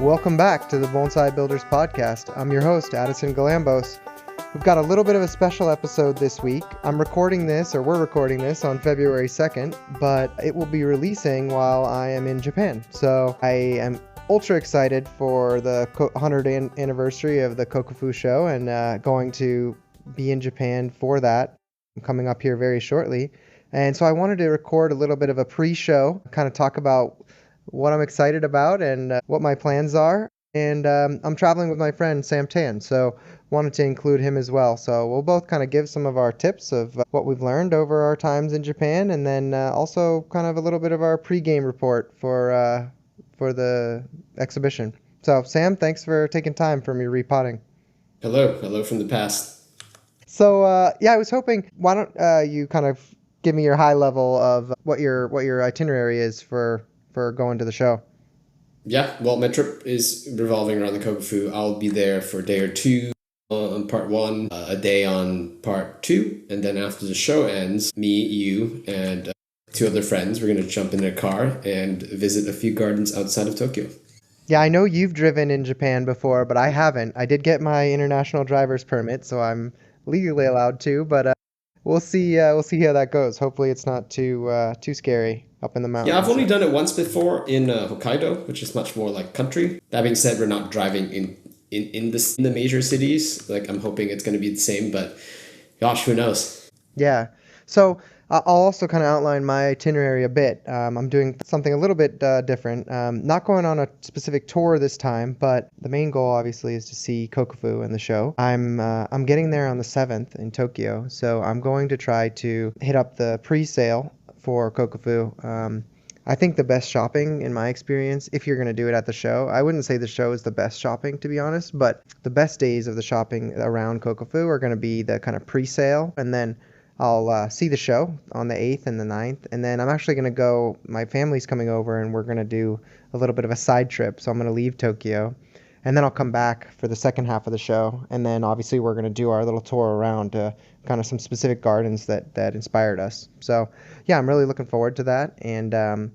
Welcome back to the Bonsai Builders Podcast. I'm your host, Addison Galambos. We've got a little bit of a special episode this week. We're recording this on February 2nd, but it will be releasing while I am in Japan. So I am ultra excited for the 100th anniversary of the Kokufu show and going to be in Japan for that. I'm coming up here very shortly. And so I wanted to record a little bit of a pre-show, kind of talk about what I'm excited about and what my plans are. And I'm traveling with my friend Sam Tan, so wanted to include him as well. So we'll both kind of give some of our tips of what we've learned over our times in Japan, and then also kind of a little bit of our pre-game report for the exhibition. So Sam, thanks for taking time for me repotting. Hello from the past. So I was hoping, why don't you kind of give me your high level of what your itinerary is for going to the show? Yeah, well, my trip is revolving around the Kokufu. I'll be there for a day or two on part one, a day on part two, and then after the show ends, me, you, and two other friends, we're going to jump in a car and visit a few gardens outside of Tokyo. Yeah, I know you've driven in Japan before, but I haven't. I did get my international driver's permit, so I'm legally allowed to, but we'll see how that goes. Hopefully it's not too scary up in the mountains. Yeah, I've only done it once before in Hokkaido, which is much more like country. That being said, we're not driving in the major cities. Like, I'm hoping it's going to be the same, but gosh, who knows? Yeah. So I'll also kind of outline my itinerary a bit. I'm doing something a little bit different. Not going on a specific tour this time, but the main goal obviously is to see Kokufu and the show. I'm getting there on the 7th in Tokyo, so I'm going to try to hit up the pre-sale for Kokufu. I think the best shopping, in my experience, if you're going to do it at the show, I wouldn't say the show is the best shopping, to be honest, but the best days of the shopping around Kokufu are going to be the kind of pre-sale, and then I'll see the show on the 8th and the 9th, and then I'm actually going to go, my family's coming over, and we're going to do a little bit of a side trip, so I'm going to leave Tokyo, and then I'll come back for the second half of the show, and then obviously we're going to do our little tour around kind of some specific gardens that inspired us. So yeah, I'm really looking forward to that, and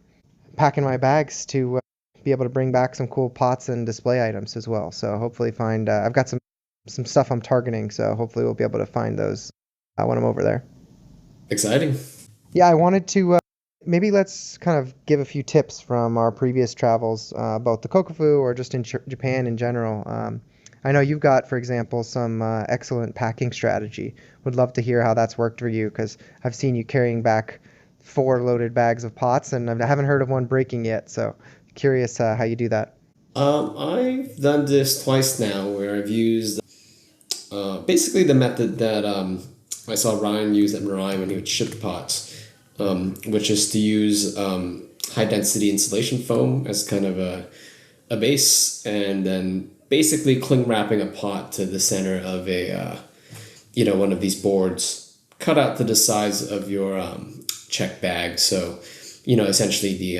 packing my bags to be able to bring back some cool pots and display items as well. So hopefully find, I've got some stuff I'm targeting, so hopefully we'll be able to find those when I'm over there. Exciting. Yeah, I wanted to maybe let's kind of give a few tips from our previous travels, about the Kokufu or just in Japan in general. I know you've got, for example, some excellent packing strategy. Would love to hear how that's worked for you, because I've seen you carrying back 4 loaded bags of pots, and I haven't heard of one breaking yet. So curious how you do that. I've done this twice now, where I've used basically the method that I saw Ryan use at Mirai when he would ship pots, which is to use high density insulation foam as kind of a base, and then basically cling wrapping a pot to the center of a one of these boards cut out to the size of your check bag. So essentially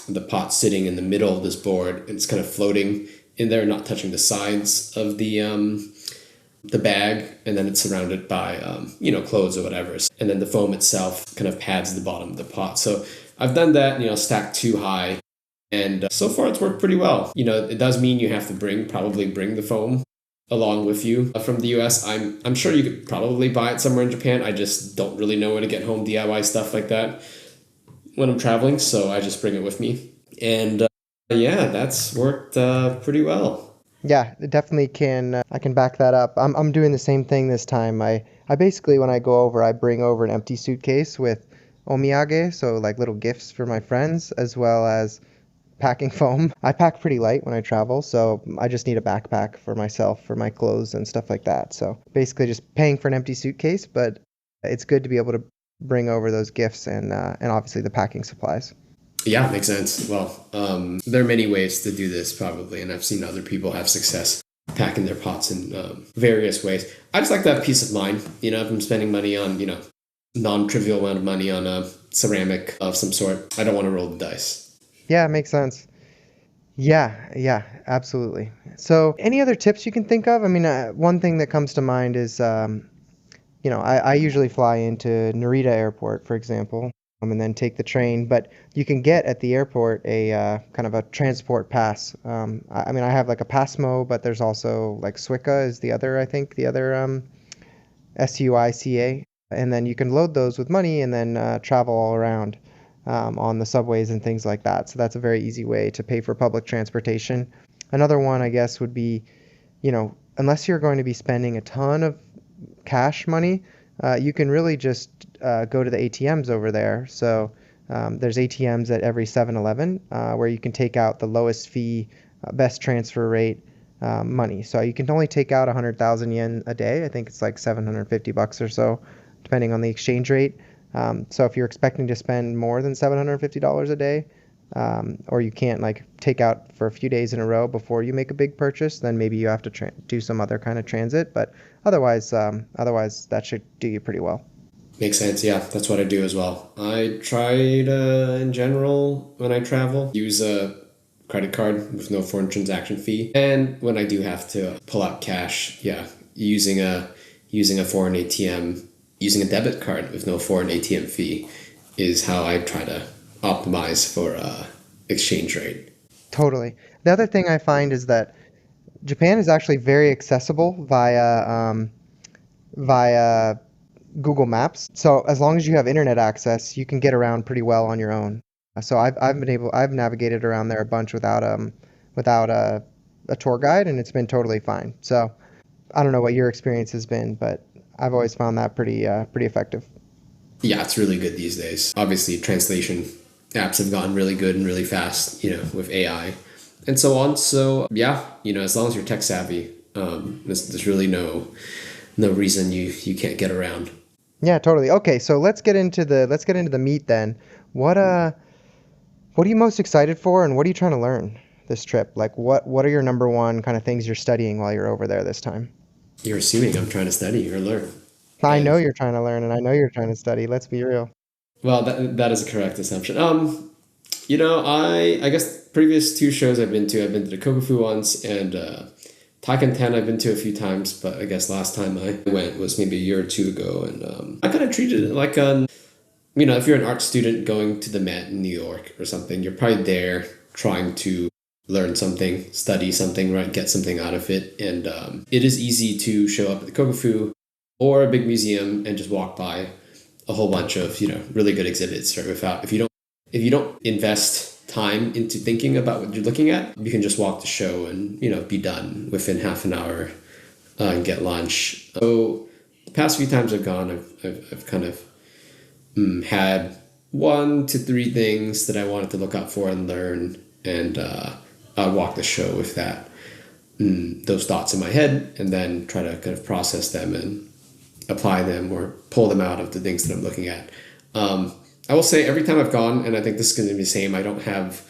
the pot sitting in the middle of this board, and it's kind of floating in there, not touching the sides of the bag, and then it's surrounded by clothes or whatever, and then the foam itself kind of pads the bottom of the pot. So I've done that, stacked 2 high, and so far it's worked pretty well. It does mean you have to probably bring the foam along with you from the US. I'm sure you could probably buy it somewhere in Japan. I just don't really know where to get home DIY stuff like that when I'm traveling, so I just bring it with me, and that's worked pretty well. Yeah, it definitely can. I can back that up. I'm doing the same thing this time. I basically, when I go over, I bring over an empty suitcase with omiyage, so like little gifts for my friends, as well as packing foam. I pack pretty light when I travel, so I just need a backpack for myself, for my clothes and stuff like that. So basically just paying for an empty suitcase, but it's good to be able to bring over those gifts and obviously the packing supplies. Yeah, makes sense. Well, there are many ways to do this probably, and I've seen other people have success packing their pots in various ways. I just like that peace of mind. If I'm spending money on, non-trivial amount of money on a ceramic of some sort, I don't want to roll the dice. Yeah, it makes sense. Yeah, absolutely. So any other tips you can think of? I mean, one thing that comes to mind is, I usually fly into Narita Airport, for example, and then take the train. But you can get at the airport a kind of a transport pass. I mean, I have like a Passmo, but there's also like Suica is the other, I think, the other SUICA. And then you can load those with money and then travel all around on the subways and things like that. So that's a very easy way to pay for public transportation. Another one, I guess, would be, unless you're going to be spending a ton of cash money, you can really just go to the ATMs over there. So there's ATMs at every 7-Eleven where you can take out the lowest fee, best transfer rate money. So you can only take out 100,000 yen a day. I think it's like $750 or so, depending on the exchange rate. So if you're expecting to spend more than $750 a day, or you can't like take out for a few days in a row before you make a big purchase, then maybe you have to do some other kind of transit. But otherwise that should do you pretty well. Makes sense. Yeah, that's what I do as well. I try to, in general, when I travel, use a credit card with no foreign transaction fee. And when I do have to pull out cash, yeah, using a foreign ATM, using a debit card with no foreign ATM fee is how I try to optimize for exchange rate. Totally. The other thing I find is that Japan is actually very accessible via Google Maps. So as long as you have internet access, you can get around pretty well on your own. So I've navigated around there a bunch without a tour guide, and it's been totally fine. So I don't know what your experience has been, but I've always found that pretty effective. Yeah, it's really good these days. Obviously, translation apps have gotten really good and really fast, with AI and so on. So yeah, as long as you're tech savvy, there's really no reason you can't get around. Yeah, totally. Okay, so let's get into the meat then. What are you most excited for, and what are you trying to learn this trip? Like, what are your number one kind of things you're studying while you're over there this time? You're assuming I'm trying to study or learn. I And know you're trying to learn, and I know you're trying to study. Let's be real. well, that is a correct assumption. I guess previous two shows I've been to the Kokufu once, and Kokufu-ten I've been to a few times, but I guess last time I went was maybe a year or two ago, and I kind of treated it like if you're an art student going to the Met in New York or something, you're probably there trying to learn something, study something, right, get something out of it, and it is easy to show up at the Kokufu or a big museum and just walk by a whole bunch of really good exhibits, right? If you don't invest time into thinking about what you're looking at, you can just walk the show and be done within half an hour and get lunch. So the past few times I've gone, I've kind of had 1 to 3 things that I wanted to look out for and learn, and I walk the show with those thoughts in my head, and then try to kind of process them and apply them or pull them out of the things that I'm looking at. I will say every time I've gone, and I think this is going to be the same, I don't have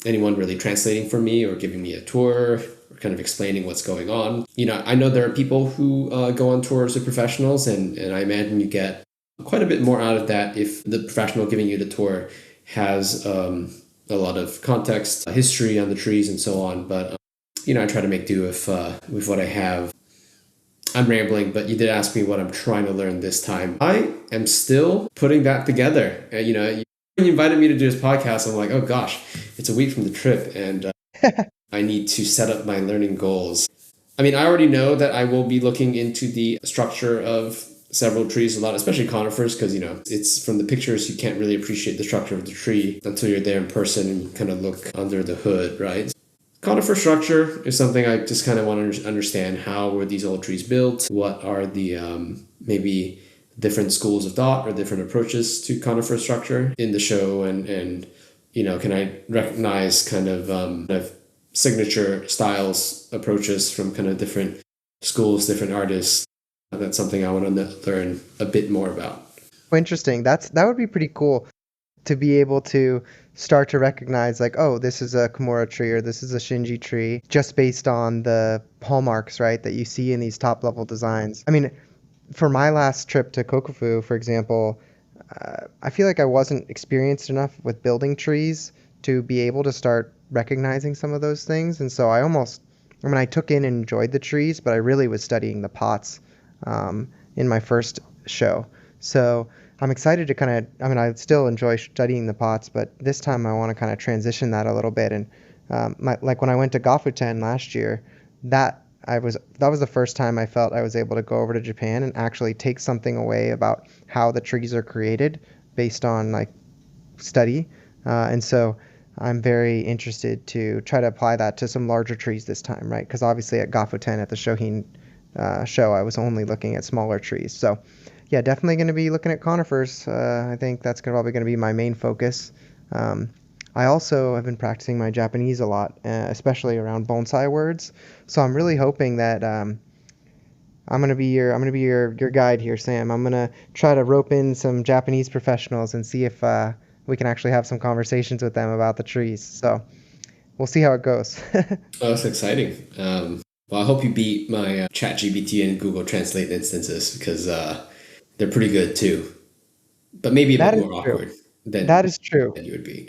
anyone really translating for me or giving me a tour or kind of explaining what's going on. I know there are people who go on tours with professionals, and I imagine you get quite a bit more out of that if the professional giving you the tour has a lot of context, history on the trees and so on. But, I try to make do with what I have. I'm rambling, but you did ask me what I'm trying to learn this time. I am still putting that together. When you invited me to do this podcast, I'm like, oh gosh, it's a week from the trip, and I need to set up my learning goals. I mean, I already know that I will be looking into the structure of several trees a lot, especially conifers, because it's from the pictures you can't really appreciate the structure of the tree until you're there in person and you kind of look under the hood, right? Conifer structure is something I just kind of want to understand. How were these old trees built? What are the maybe different schools of thought or different approaches to conifer structure in the show? And can I recognize kind of signature styles, approaches from kind of different schools, different artists? That's something I want to learn a bit more about. Interesting. That would be pretty cool to be able to start to recognize, like, oh, this is a Kimura tree or this is a Shinji tree, just based on the hallmarks, right, that you see in these top level designs. I mean, for my last trip to Kokufu, for example, I feel like I wasn't experienced enough with building trees to be able to start recognizing some of those things. And so I took in and enjoyed the trees, but I really was studying the pots in my first show. So I'm excited to kind of, I mean, I still enjoy studying the pots, but this time I want to kind of transition that a little bit. And like when I went to Kokufu-ten last year, that was the first time I felt I was able to go over to Japan and actually take something away about how the trees are created based on like study. And so I'm very interested to try to apply that to some larger trees this time, right? Because obviously at Kokufu-ten at the Shohin show, I was only looking at smaller trees. So yeah, definitely going to be looking at conifers. I think that's probably going to be my main focus. Um, I also have been practicing my Japanese a lot, especially around bonsai words. So I'm really hoping that I'm gonna be your guide here, Sam. I'm gonna try to rope in some Japanese professionals and see if we can actually have some conversations with them about the trees. So we'll see how it goes. Oh, that's exciting. Well, I hope you beat my ChatGPT and Google Translate instances because they're pretty good too, but maybe a That bit is more true. awkward That is true. than you would be.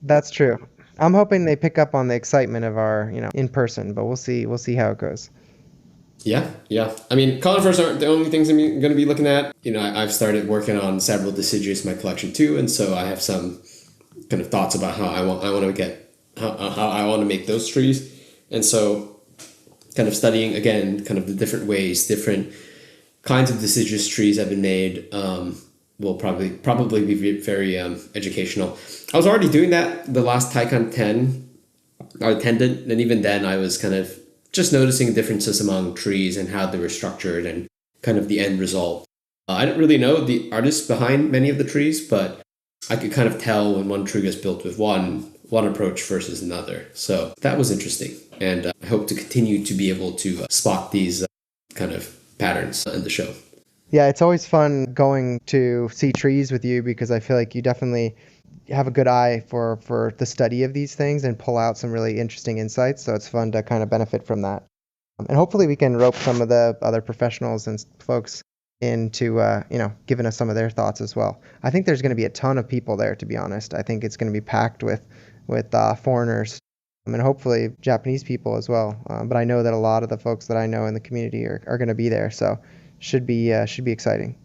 That's true. I'm hoping they pick up on the excitement of our, in person, but we'll see. We'll see how it goes. Yeah, yeah. I mean, conifers aren't the only things I'm going to be looking at. I've started working on several deciduous in my collection too, and so I have some kind of thoughts about how I want to get how I want to make those trees, and so kind of studying again, kind of the different ways, different kinds of deciduous trees have been made. Will probably be very educational. I was already doing that the last Taikan 10 I attended, and even then I was kind of just noticing differences among trees and how they were structured and kind of the end result. I didn't really know the artists behind many of the trees, but I could kind of tell when one tree was built with one approach versus another. So that was interesting, and I hope to continue to be able to spot these kind of patterns in the show. Yeah, it's always fun going to see trees with you because I feel like you definitely have a good eye for the study of these things and pull out some really interesting insights. So it's fun to kind of benefit from that. And hopefully we can rope some of the other professionals and folks into giving us some of their thoughts as well. I think there's going to be a ton of people there, to be honest. I think it's going to be packed with foreigners and hopefully Japanese people as well. But I know that a lot of the folks that I know in the community are going to be there, so should be exciting.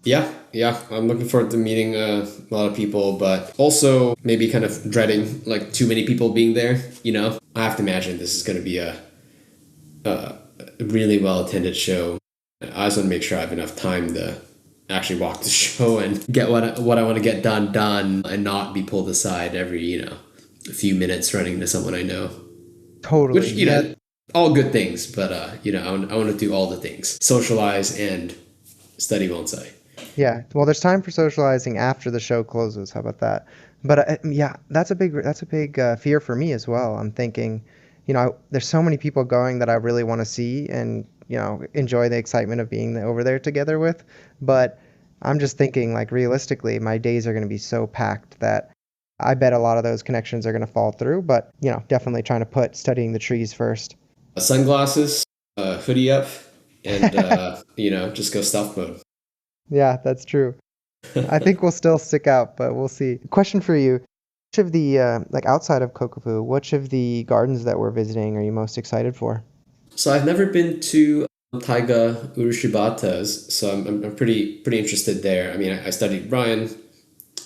Yeah, yeah. I'm looking forward to meeting a lot of people, but also maybe kind of dreading like too many people being there. I have to imagine this is going to be a really well attended show. I just want to make sure I have enough time to actually walk the show and get what I want to get done, and not be pulled aside every a few minutes running to someone I know. Totally. Which Yeah. all good things, but I want to do all the things: socialize and study bonsai. Yeah. Well, there's time for socializing after the show closes. How about that? But yeah, that's a big fear for me as well. I'm thinking, there's so many people going that I really want to see and enjoy the excitement of being over there together with. But I'm just thinking, like realistically, my days are going to be so packed that I bet a lot of those connections are going to fall through. But definitely trying to put studying the trees first. Sunglasses, hoodie up, and just go stealth mode. Yeah, that's true. I think we'll still stick out, but we'll see. Question for you. Which of the, like outside of Kokufu, which of the gardens that we're visiting are you most excited for? So I've never been to Taiga Urushibata's, so I'm pretty interested there. I mean, I studied Ryan.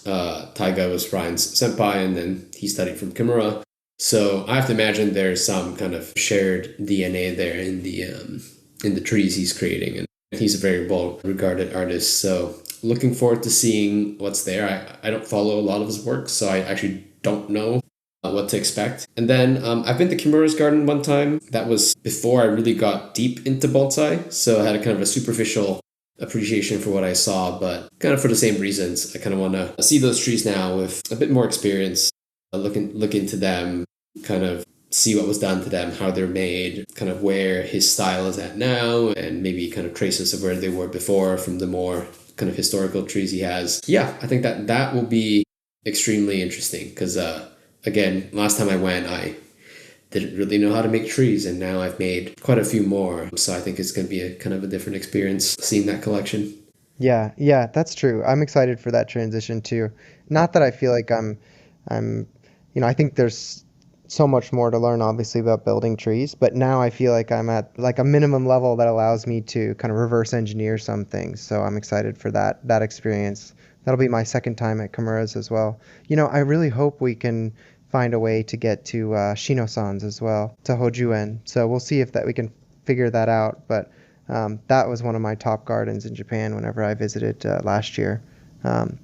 Taiga was Ryan's senpai, and then he studied from Kimura. So I have to imagine there's some kind of shared DNA there in the trees he's creating, and he's a very well regarded artist. So looking forward to seeing what's there. I don't follow a lot of his work, so I actually don't know what to expect. And then I've been to Kimura's garden one time. That was before I really got deep into bonsai, so I had a kind of a superficial appreciation for what I saw, but kind of for the same reasons. I kind of want to see those trees now with a bit more experience, look into them, kind of see what was done to them, how they're made, kind of where his style is at now, and maybe kind of traces of where they were before from the more kind of historical trees he has. Yeah, I think that will be extremely interesting because, again, last time I went, I didn't really know how to make trees, and now I've made quite a few more. So I think it's going to be a kind of a different experience seeing that collection. Yeah, yeah, that's true. I'm excited for that transition too. Not that I feel like I'm, I think there's so much more to learn, obviously, about building trees. But now I feel like I'm at like a minimum level that allows me to kind of reverse engineer some things. So I'm excited for that experience. That'll be my second time at Kimura's as well. I really hope we can find a way to get to Shino-san's as well, to Hojuen. So we'll see if that we can figure that out. But that was one of my top gardens in Japan whenever I visited last year. Um,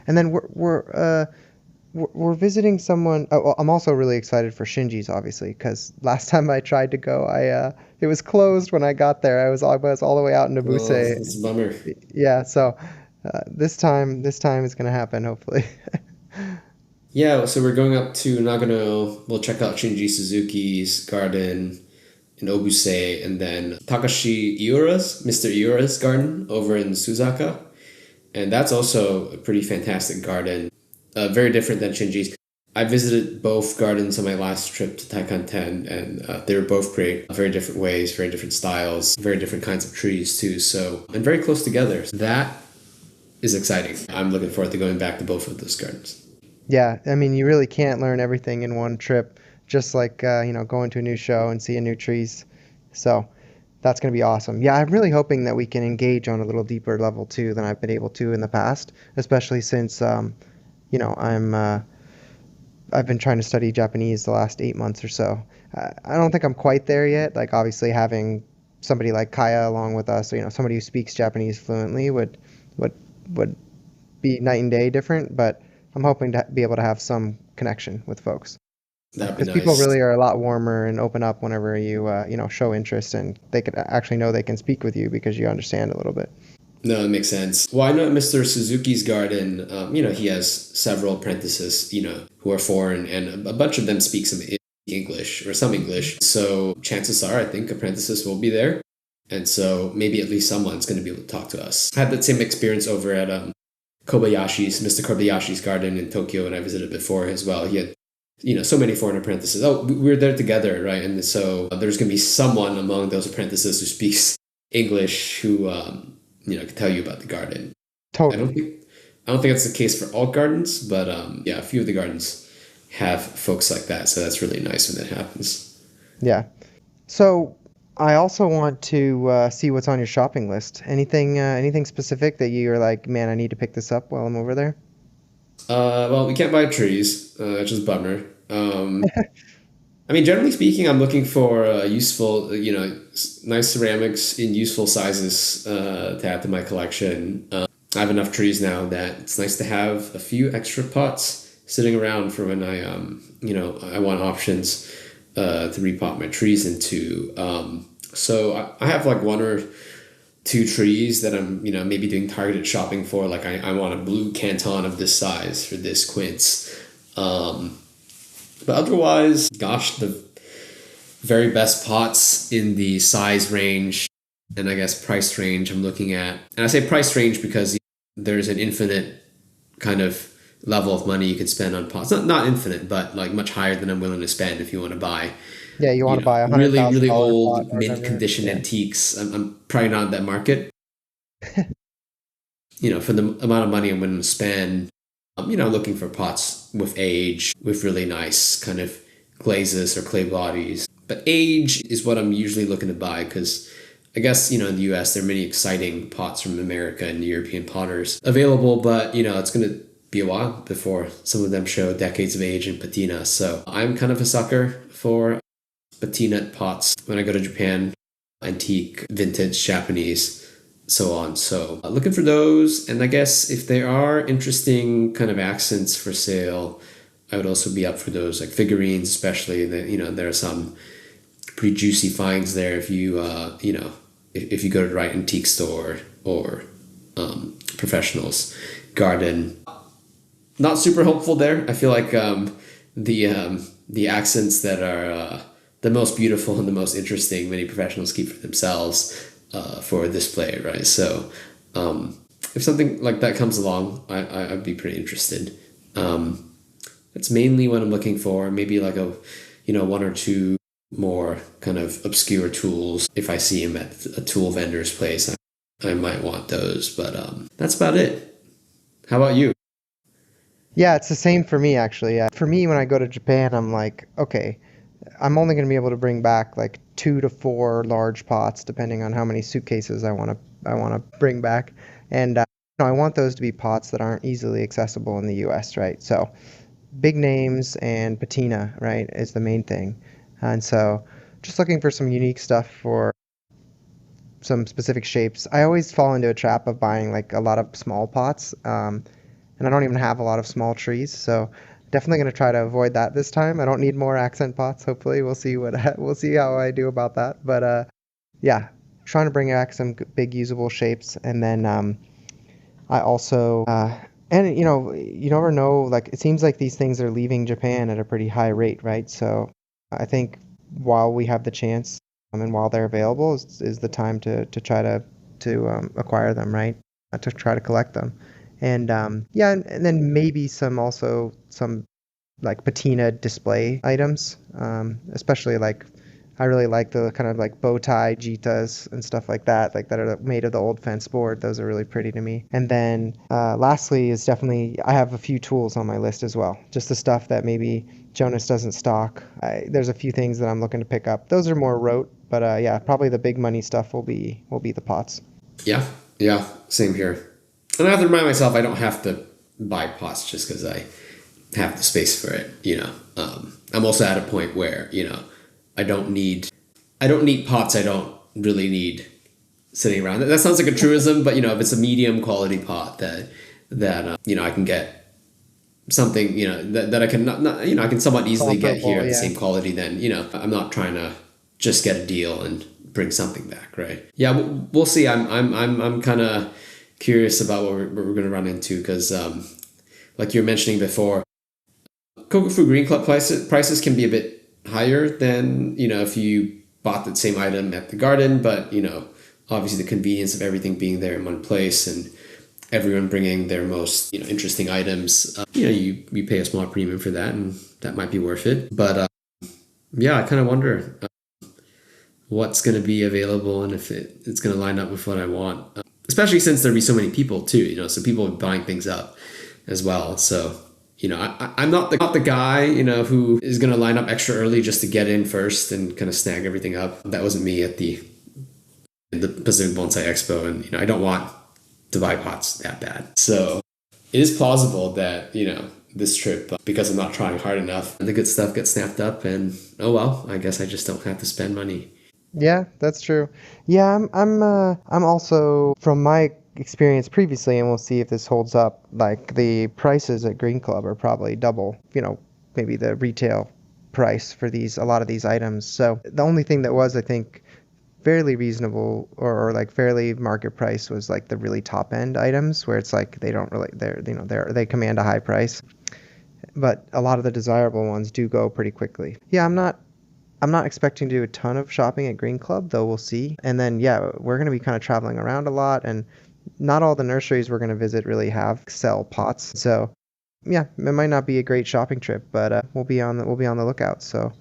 and then we're visiting someone. Oh, well, I'm also really excited for Shinji's, obviously, because last time I tried to go, it was closed when I got there. I was all the way out in Well, Nabuse. it's a bummer. Yeah, so this time is gonna happen, hopefully. Yeah, so we're going up to Nagano. We'll check out Shinji Suzuki's garden in Obuse, and then Takashi Iura's, Mr. Iura's garden over in Suzaka. And that's also a pretty fantastic garden. Very different than Shinji's. I visited both gardens on my last trip to Taikan-ten, and they were both great. Very different ways, very different styles, very different kinds of trees too. So, and very close together. That is exciting. I'm looking forward to going back to both of those gardens. Yeah, I mean, you really can't learn everything in one trip, just like going to a new show and seeing new trees. So that's gonna be awesome. Yeah, I'm really hoping that we can engage on a little deeper level too than I've been able to in the past, especially since I've been trying to study Japanese the last 8 months or so. I don't think I'm quite there yet. Like obviously having somebody like Kaya along with us, or, somebody who speaks Japanese fluently would would be night and day different. But I'm hoping to be able to have some connection with folks That'd be because people nice. really are a lot warmer and open up whenever you show interest and they could actually know they can speak with you because you understand a little bit. No, it makes sense. Well, I know at Mr. Suzuki's garden, he has several apprentices, who are foreign, and a bunch of them speak some English or some English. So chances are, I think apprentices will be there. And so maybe at least someone's going to be able to talk to us. I had that same experience over at Mr. Kobayashi's garden in Tokyo when I visited before as well. He had, so many foreign apprentices. Oh, we were there together, right? And so there's going to be someone among those apprentices who speaks English who, can tell you about the garden. I don't Totally. think I don't think that's the case for all gardens, but yeah, a few of the gardens have folks like that, so that's really nice when that happens. Yeah. So I also want to see what's on your shopping list. Anything specific that you're like, man, I need to pick this up while I'm over there? Well, we can't buy trees, which is a bummer. I mean, generally speaking, I'm looking for useful, nice ceramics in useful sizes to add to my collection. I have enough trees now that it's nice to have a few extra pots sitting around for when I want options to repot my trees into. So I have like one or two trees that I'm, maybe doing targeted shopping for. Like I want a blue canton of this size for this quince. But otherwise, gosh, the very best pots in the size range and I guess price range I'm looking at. And I say price range because there's an infinite kind of level of money you can spend on pots. Not infinite, but like much higher than I'm willing to spend if you want to buy, Yeah, you want to buy a hundred really, thousand really dollar pot old, or mint whatever. condition Yeah. antiques. I'm probably not in that market. For the amount of money I'm willing to spend, looking for pots with age, with really nice kind of glazes or clay bodies. But age is what I'm usually looking to buy because I guess, in the US, there are many exciting pots from America and European potters available, but, it's going to be a while before some of them show decades of age in patina. So I'm kind of a sucker for patina pots when I go to Japan, antique, vintage, Japanese, so on. So looking for those. And I guess if there are interesting kind of accents for sale, I would also be up for those, like figurines, especially. That there are some pretty juicy finds there if you if you go to the right antique store or professionals garden. Not super hopeful there. I feel like the accents that are the most beautiful and the most interesting, many professionals keep for themselves for display, right? So if something like that comes along, I'd be pretty interested. That's mainly what I'm looking for. Maybe like one or two more kind of obscure tools. If I see them at a tool vendor's place, I might want those. But that's about it. How about you? Yeah, it's the same for me actually. For me, when I go to Japan, I'm like, okay, I'm only going to be able to bring back like 2 to 4 large pots, depending on how many suitcases I want to bring back, and I want those to be pots that aren't easily accessible in the U.S. Right? So big names and patina, right, is the main thing, and so just looking for some unique stuff for some specific shapes. I always fall into a trap of buying like a lot of small pots, and I don't even have a lot of small trees, so definitely going to try to avoid that this time. I don't need more accent pots. Hopefully, we'll see what we'll see how I do about that. But yeah, trying to bring back some big usable shapes, and then I also and you never know. Like it seems like these things are leaving Japan at a pretty high rate, right? So I think while we have the chance and while they're available is the time to try to acquire them, right? To try to collect them, and yeah, and then maybe some like patina display items, especially like I really like the kind of like bow tie jitas and stuff like that are made of the old fence board. Those are really pretty to me. And then lastly is definitely I have a few tools on my list as well. Just the stuff that maybe Jonas doesn't stock. There's a few things that I'm looking to pick up. Those are more rote, but yeah, probably the big money stuff will be the pots. Yeah, yeah, same here. And I have to remind myself I don't have to buy pots just because I have the space for it. I'm also at a point where I don't need I don't need pots. I don't really need sitting around. That sounds like a truism, but if it's a medium quality pot that I can get something that I can not I can somewhat easily get here Comparable, at the yeah. same quality. Then I'm not trying to just get a deal and bring something back, right? Yeah, we'll see. I'm kind of curious about what we're going to run into because like you were mentioning before, Kokufu Green Club prices can be a bit higher than if you bought the same item at the garden, but obviously the convenience of everything being there in one place and everyone bringing their most interesting items, you pay a small premium for that, and that might be worth it. But yeah, I kind of wonder what's going to be available and if it's going to line up with what I want. Especially since there'll be so many people too, so people are buying things up as well. So I'm not the guy who is going to line up extra early just to get in first and kind of snag everything up. That wasn't me at the Pacific Bonsai Expo, and I don't want to buy pots that bad. So it is plausible that this trip, because I'm not trying hard enough, the good stuff gets snapped up, and oh well, I guess I just don't have to spend money. Yeah, that's true. Yeah, I'm also from my experience previously, and we'll see if this holds up. Like the prices at Green Club are probably double, maybe the retail price for a lot of these items. So the only thing that was, I think, fairly reasonable or like fairly market price was like the really top end items where it's like they don't really they command a high price, but a lot of the desirable ones do go pretty quickly. Yeah, I'm not expecting to do a ton of shopping at Green Club, though we'll see. And then, yeah, we're going to be kind of traveling around a lot, and not all the nurseries we're going to visit really sell pots. So, yeah, it might not be a great shopping trip, but we'll be on the lookout. So,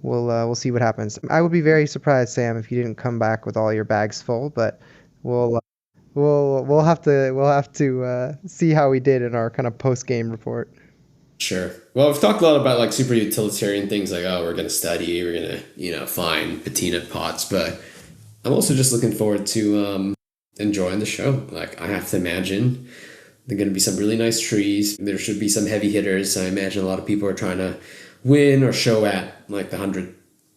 we'll see what happens. I would be very surprised, Sam, if you didn't come back with all your bags full, but we'll we'll have to see how we did in our kind of post game report. Sure. Well, we've talked a lot about like super utilitarian things like, oh, we're going to study, we're going to, find patina pots, but I'm also just looking forward to enjoying the show. Like, I have to imagine there are going to be some really nice trees. There should be some heavy hitters. I imagine a lot of people are trying to win or show at like the 100th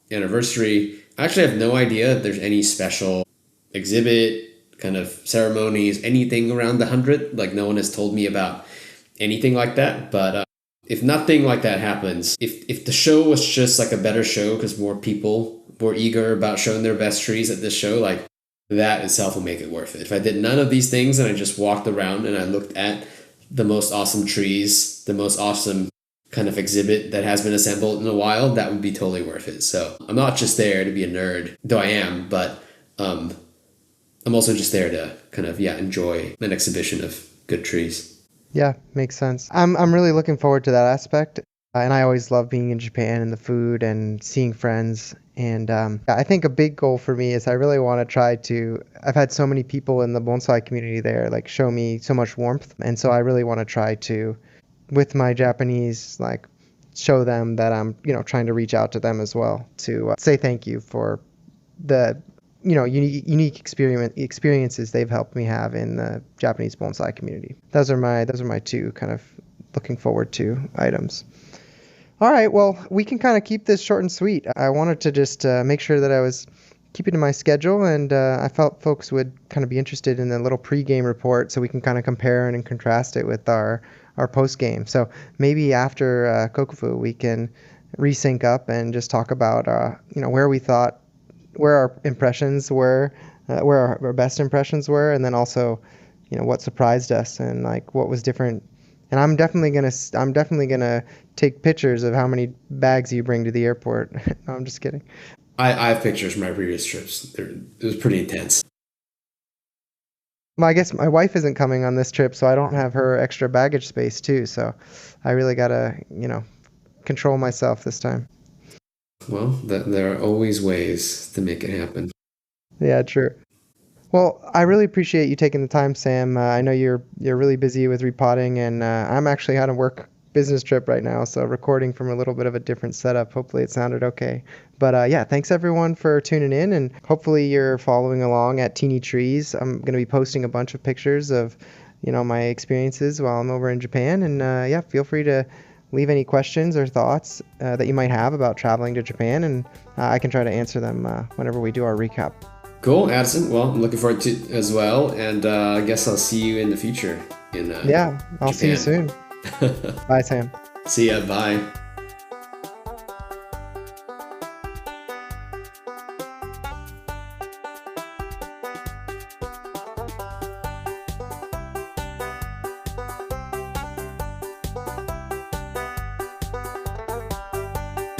anniversary. I actually have no idea if there's any special exhibit, kind of ceremonies, anything around the 100th. Like, no one has told me about anything like that, but if nothing like that happens, if the show was just like a better show because more people were eager about showing their best trees at this show, like that itself will make it worth it. If I did none of these things and I just walked around and I looked at the most awesome trees, the most awesome kind of exhibit that has been assembled in a while, that would be totally worth it. So I'm not just there to be a nerd, though I am, but I'm also just there to kind of enjoy an exhibition of good trees. Yeah, makes sense. I'm really looking forward to that aspect. And I always love being in Japan and the food and seeing friends. And I think a big goal for me is I really want to try to. I've had so many people in the bonsai community there like show me so much warmth, and so I really want to try to with my Japanese, like show them that I'm, trying to reach out to them as well to say thank you for the, unique experiences they've helped me have in the Japanese bonsai community. Those are my two kind of looking forward to items. All right, well, we can kind of keep this short and sweet. I wanted to just make sure that I was keeping to my schedule, and I felt folks would kind of be interested in the little pre-game report so we can kind of compare and contrast it with our post-game. So maybe after Kokufu, we can resync up and just talk about, where our impressions were, where our best impressions were, and then also, what surprised us and like what was different. And I'm definitely gonna take pictures of how many bags you bring to the airport. No, I'm just kidding. I have pictures from my previous trips. It was pretty intense. Well, I guess my wife isn't coming on this trip, so I don't have her extra baggage space too. So I really gotta, control myself this time. Well, there are always ways to make it happen. Yeah, true. Well, I really appreciate you taking the time, Sam. I know you're really busy with repotting, and I'm actually on a work business trip right now, so recording from a little bit of a different setup. Hopefully it sounded okay. But yeah, thanks everyone for tuning in, and hopefully you're following along at Teeny Trees. I'm going to be posting a bunch of pictures of, my experiences while I'm over in Japan, and yeah, feel free to leave any questions or thoughts that you might have about traveling to Japan, and I can try to answer them whenever we do our recap. Cool, Addison. Well, I'm looking forward to it as well, and I guess I'll see you in the future in Yeah, I'll Japan. see you soon. Bye, Sam. See ya. Bye.